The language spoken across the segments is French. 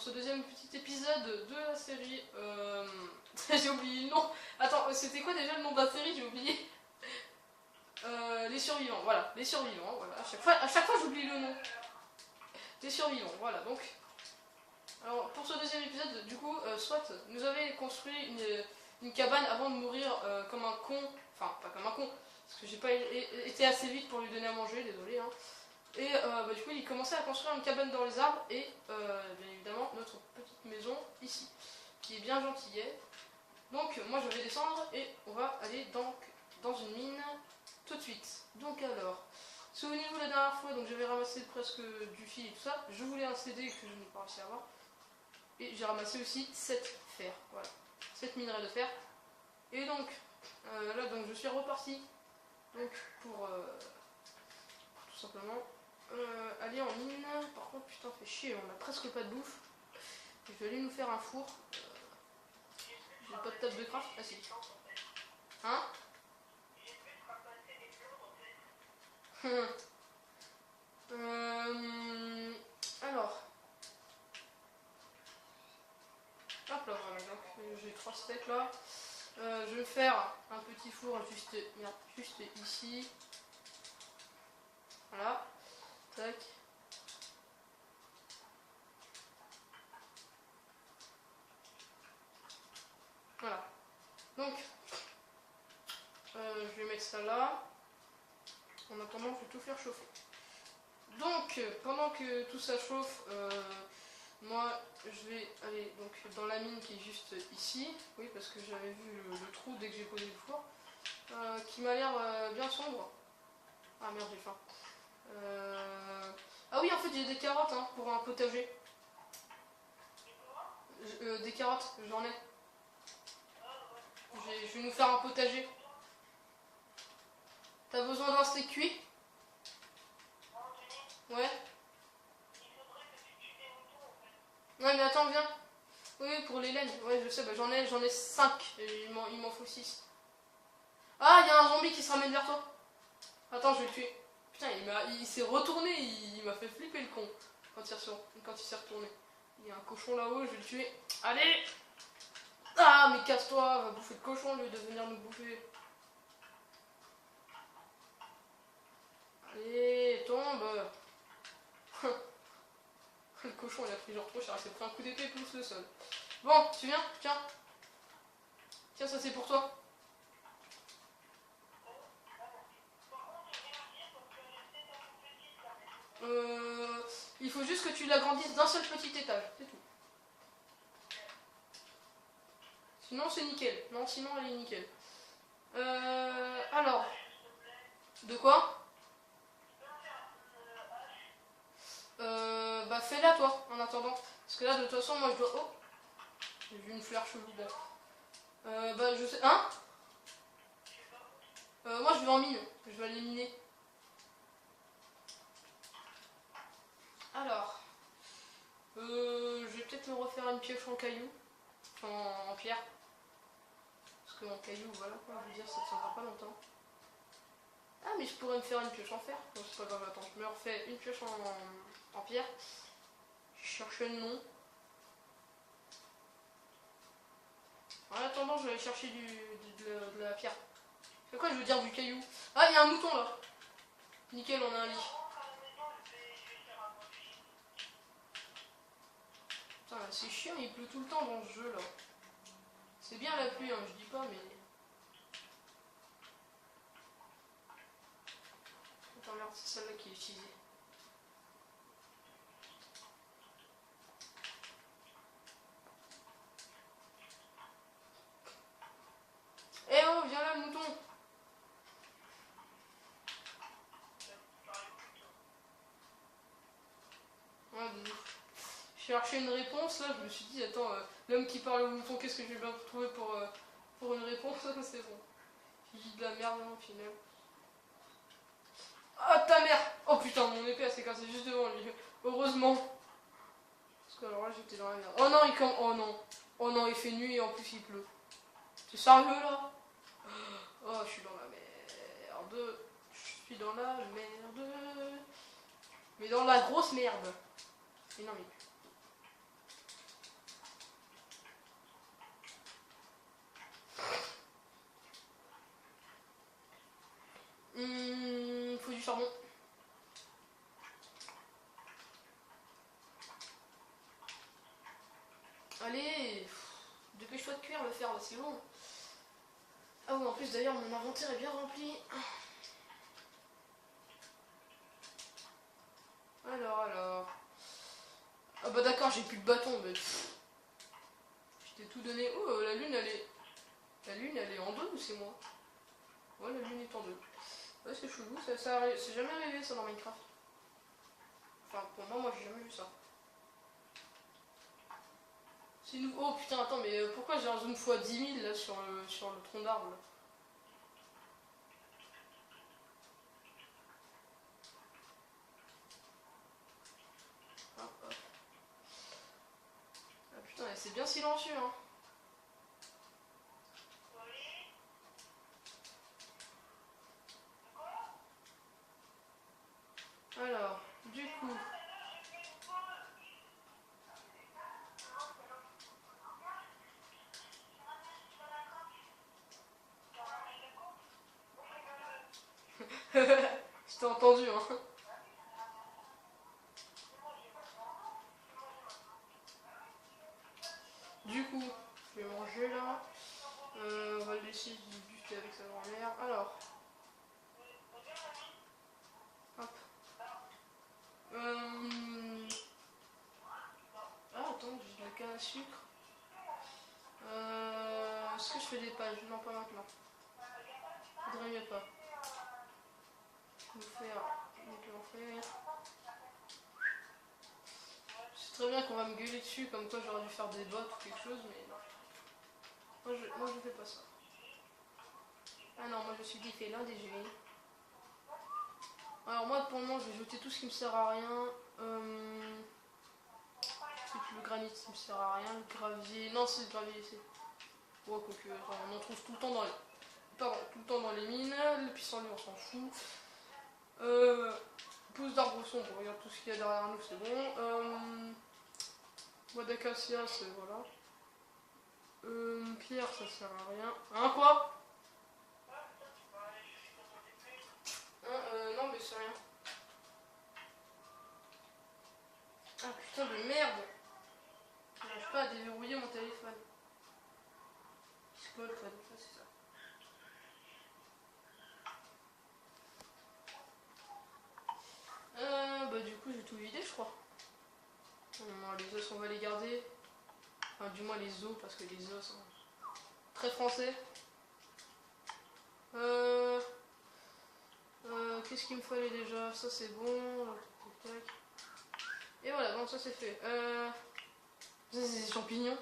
pour ce deuxième petit épisode de la série. J'ai oublié le nom. Attends, c'était quoi déjà le nom de la série? J'ai oublié. Les survivants, voilà. Les survivants, voilà. À chaque fois j'oublie le nom. Les survivants, voilà. Donc, alors pour ce deuxième épisode, du coup, soit nous avait construit une cabane avant de mourir comme un con. Enfin, pas comme un con, parce que j'ai pas été assez vite pour lui donner à manger, désolé. Hein. Et du coup, il commençait à construire une cabane dans les arbres et bien évidemment notre petite maison ici, qui est bien gentillée. Donc, moi je vais descendre et on va aller dans une mine tout de suite. Donc, alors, souvenez-vous la dernière fois, donc j'avais ramassé presque du fil et tout ça. Je voulais un CD que je n'ai pas réussi à avoir. Et j'ai ramassé aussi 7 fer, voilà, 7 minerais de fer. Et donc, là, donc je suis reparti donc, pour tout simplement aller en mine. Par contre, putain, fait chier, on a presque pas de bouffe. Je vais aller nous faire un four. J'ai pas de table de craft. Ah si. Hein? Alors. Hop là, voilà, donc j'ai 3 steaks là. Je vais faire un petit four juste ici. Voilà. Tac. Voilà. Donc, je vais mettre ça là. En attendant, je vais tout faire chauffer. Donc, pendant que tout ça chauffe, moi, je vais aller donc dans la mine qui est juste ici. Oui, parce que j'avais vu le trou dès que j'ai posé le four. Qui m'a l'air bien sombre. Ah merde, j'ai faim. Ah oui, en fait, j'ai des carottes hein, pour un potager. Des carottes, j'en ai. Je vais nous faire un potager. T'as besoin d'un steak cuit? Ouais. Ouais, mais attends, viens. Oui, pour les laines. Ouais, je sais, bah, j'en ai 5. Et il m'en faut 6. Ah, il y a un zombie qui se ramène vers toi. Attends, je vais le tuer. Putain, il s'est retourné, il m'a fait flipper le con quand il s'est retourné. Il y a un cochon là-haut, je vais le tuer. Allez! Ah, mais casse-toi, va bouffer le cochon au lieu de venir nous bouffer. Allez, tombe! Le cochon il a pris genre trop cher, il s'est pris un coup d'épée plus le sol. Bon, tu viens? Tiens. Tiens, ça c'est pour toi. Il faut juste que tu l'agrandisses d'un seul petit étage, c'est tout. Sinon c'est nickel. Non, sinon elle est nickel. Alors. De quoi? Bah fais-la toi, en attendant. Parce que là, de toute façon, moi je dois... Oh! J'ai vu une fleur chelou, bon. Bah je sais... Hein? Moi je vais en mine. Je vais aller miner. Alors. Je vais peut-être me refaire une pioche en caillou. En pierre. Parce que en caillou, voilà quoi, je veux dire, ça ne tiendra pas longtemps. Ah, mais je pourrais me faire une pioche en fer. Bon, c'est pas grave, attends, je me refais une pioche en pierre. Je cherchais le nom. En attendant, je vais aller chercher de la pierre. C'est quoi, je veux dire du caillou? Ah, il y a un mouton là. Nickel, on a un lit. Putain, c'est chiant, il pleut tout le temps dans ce jeu là. C'est bien la pluie, hein, je dis pas, mais... Attends, merde, c'est celle-là qui est utilisée. Eh oh, viens là, mouton! Ouais, je cherchais une réponse, là, je me suis dit, attends, l'homme qui parle au mouton, qu'est-ce que je vais bien trouver pour une réponse? C'est bon. J'ai dit de la merde, au final. Ah, ta mère! Oh putain, mon épée, elle s'est cassée juste devant lui. Heureusement. Parce que alors là, j'étais dans la merde. Oh non, oh non. Oh non, il fait nuit et en plus il pleut. C'est sérieux, là? Oh, je suis dans la merde. Je suis dans la merde. Mais dans la grosse merde. Mais non, mais... Allez, dépêche-toi de cuire le fer, là, c'est long. Ah oui, en plus d'ailleurs, mon inventaire est bien rempli. Alors. Ah bah d'accord, j'ai plus de bâton, mais... Je t'ai tout donné. Oh, la lune, elle est... La lune, elle est en deux ou c'est moi? Ouais, la lune est en deux. Ouais, c'est chelou, c'est jamais arrivé ça dans Minecraft. Enfin, pour moi j'ai jamais vu ça. C'est nouveau. Oh putain, attends, mais pourquoi j'ai un zoom x 10 000 là sur le tronc d'arbre là? Hop, hop. Ah putain, c'est bien silencieux hein. Alors, du coup... Je t'ai entendu hein. Du coup, je vais manger là. On va le laisser discuter avec sa grand-mère. Alors. Hop. Ah attends, j'ai de la canne à sucre. Est-ce que je fais des pages? Non, pas maintenant. Faudrait mieux pas. Je vais faire des l'enfer. C'est très bien qu'on va me gueuler dessus, comme quoi j'aurais dû faire des bottes ou quelque chose, mais non. Moi je fais pas ça. Ah non, moi je suis dit fait l'un des jeux. Alors moi pour le moment je vais jeter tout ce qui me sert à rien. C'est le granit ça me sert à rien, le gravier. Non c'est le gravier c'est. Ouais quoique, on en trouve tout le temps dans les. Pardon, tout le temps dans les mines, le pissenlit on s'en fout. Pousse d'arbre sombre, on regarde tout ce qu'il y a derrière nous, c'est bon. Bois d'acacia, c'est voilà. Pierre, ça sert à rien. Hein, quoi? Non, mais c'est rien. Ah putain de merde! J'arrive pas à déverrouiller mon téléphone. Scroll, quoi, donc ça, c'est ça. Bah, du coup, j'ai tout vidé, je crois. Non, les os, on va les garder. Enfin, du moins les os, parce que les os, hein. Très français. Qu'est-ce qu'il me fallait déjà? Ça, c'est bon. Et voilà, bon, ça, c'est fait. Ça, c'est des champignons.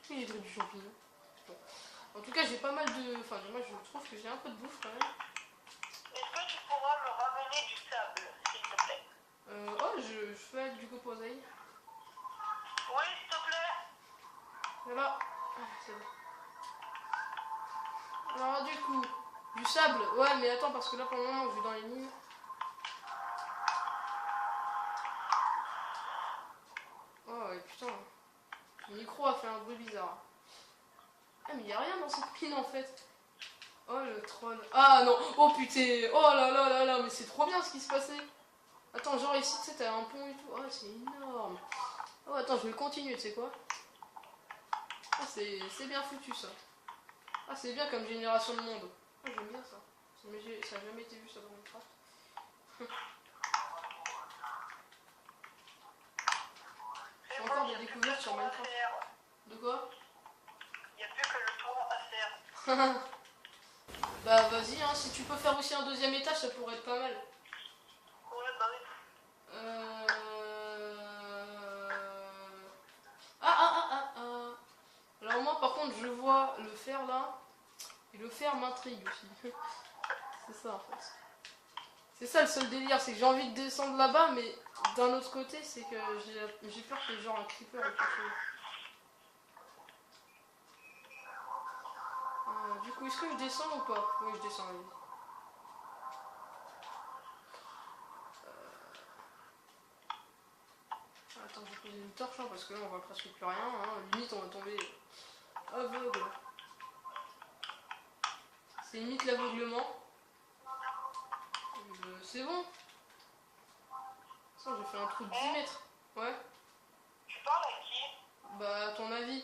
Oui, j'ai pris du champignon. Bon. En tout cas, j'ai pas mal de... Enfin, moi, je trouve que j'ai un peu de bouffe, quand même. Est-ce que tu pourras me ramener du sable, s'il te plaît? Oh, je fais du coposeille. Oui, s'il te plaît. Voilà. Ah, c'est bon. Alors, du coup, du sable. Ouais, mais attends, parce que là, pour le moment, je vais dans les mines. Oh, ouais, putain. Le micro a fait un bruit bizarre. Ah, mais y a rien dans cette mine, en fait. Oh, le troll. Ah, non. Oh, putain. Oh là là là là, mais c'est trop bien ce qui se passait. Attends, genre ici, tu sais, t'as un pont et tout. Oh, c'est énorme. Oh, attends, je vais le continuer, tu sais quoi? Ah, c'est bien foutu, ça. Ah, c'est bien comme génération de monde. Ah, j'aime bien ça. Mais ça n'a jamais été vu ça dans Minecraft. J'ai encore des découvertes sur Minecraft. De quoi? Il n'y a plus que le toit à faire. Bah vas-y, hein, si tu peux faire aussi un deuxième étage, ça pourrait être pas mal. Ouais, bah oui. Alors moi par contre je vois le fer là, et le fer m'intrigue aussi. C'est ça en fait. C'est ça le seul délire, c'est que j'ai envie de descendre là-bas, mais d'un autre côté c'est que j'ai peur qu'il y ait genre un creeper ou quelque chose. Du coup est-ce que je descends ou pas? Oui je descends, oui. Attends, je vais poser une torche hein, parce que là on voit presque plus rien. Hein. Limite on va tomber aveugle. C'est limite l'aveuglement. C'est bon. Ça j'ai fait un trou de 10 mètres. Ouais. Tu parles à qui? Bah, à ton avis.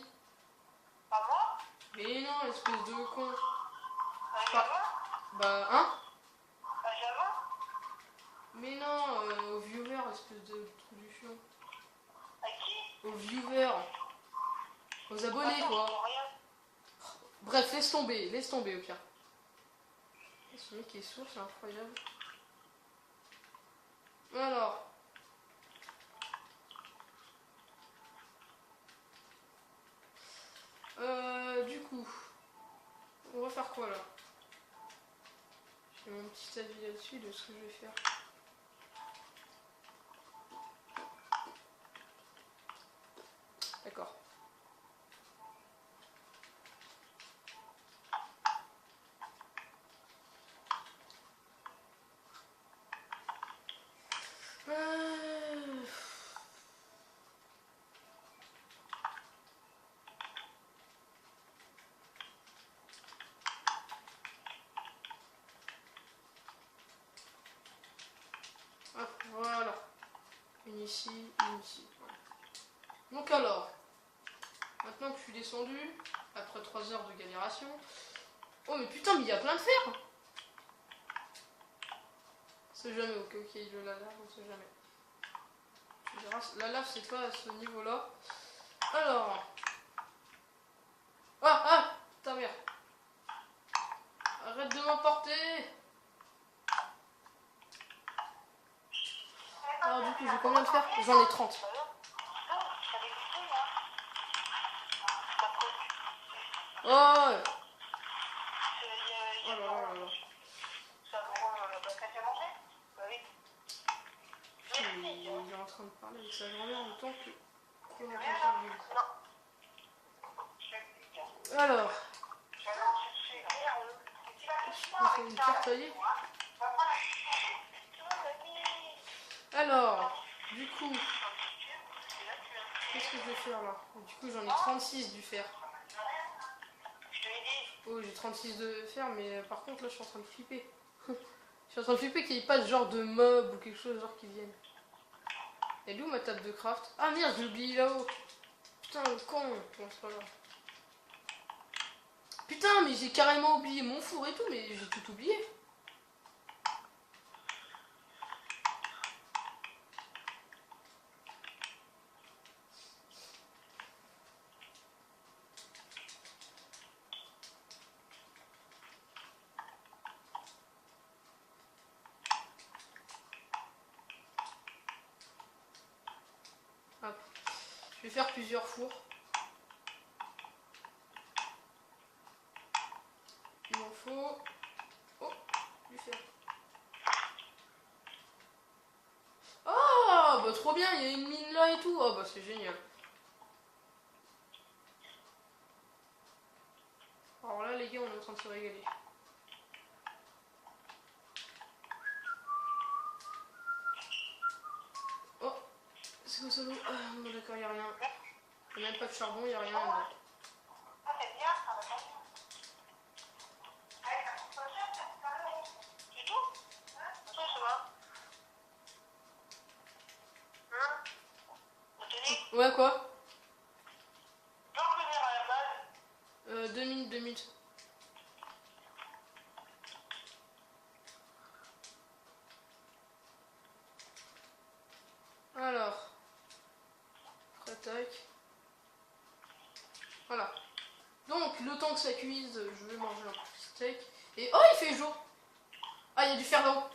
Pas moi? Mais non, espèce de con. Un Pas- Java? Bah, hein? Un Java? Mais non, aux viewers, espèce de trou du fion. À qui? Aux viewers. Aux abonnés, Attends, quoi. je vois rien. Bref, laisse tomber au pire. Ce mec est sourd, c'est incroyable. Alors. Du coup, on va faire quoi là? J'ai mon petit avis là-dessus de ce que je vais faire. D'accord. Hop, voilà. Une ici, une ici. Voilà. Donc alors, maintenant que je suis descendu, après 3 heures de galération. Oh mais putain, mais il y a plein de fer. C'est jamais, ok, de la lave, on sait jamais. Tu verras, la lave c'est pas à ce niveau là. Alors. Ah, ta mère. Arrête de m'emporter. Alors du coup j'ai combien de fer? J'en ai 30. Oh, ouais. Oh là là là là. Il est en train de parler avec sa grand-mère en même temps que... Alors, on fait une carte taillée. Alors, du coup, qu'est-ce que je vais faire là? Du coup, j'en ai 36 du fer. Oh, j'ai 36 de fer, mais par contre, là, je suis en train de flipper. Je suis en train de flipper qu'il n'y ait pas de genre de mob ou quelque chose genre qui vienne. Elle est où ma table de craft? Ah merde, j'ai oublié là-haut. Putain, le con. Bon, c'est pas grave. Putain, mais j'ai carrément oublié mon four et tout, mais j'ai tout oublié. Hop. Je vais faire plusieurs fours. Il m'en faut... Oh, du fer. Oh, bah trop bien, il y a une mine là et tout. Oh, bah c'est génial. Alors là, les gars, on est en train de se régaler. Oh, c'est quoi ça l'eau? Ah, bon, d'accord, il n'y a rien. Il n'y a même pas de charbon, il n'y a rien. Là. Ouais, quoi? 2 minutes, 2 minutes. Alors, tac. Voilà. Donc, le temps que ça cuise, je vais manger un petit steak. Et oh, il fait jour. Ah, il y a du fer là-haut.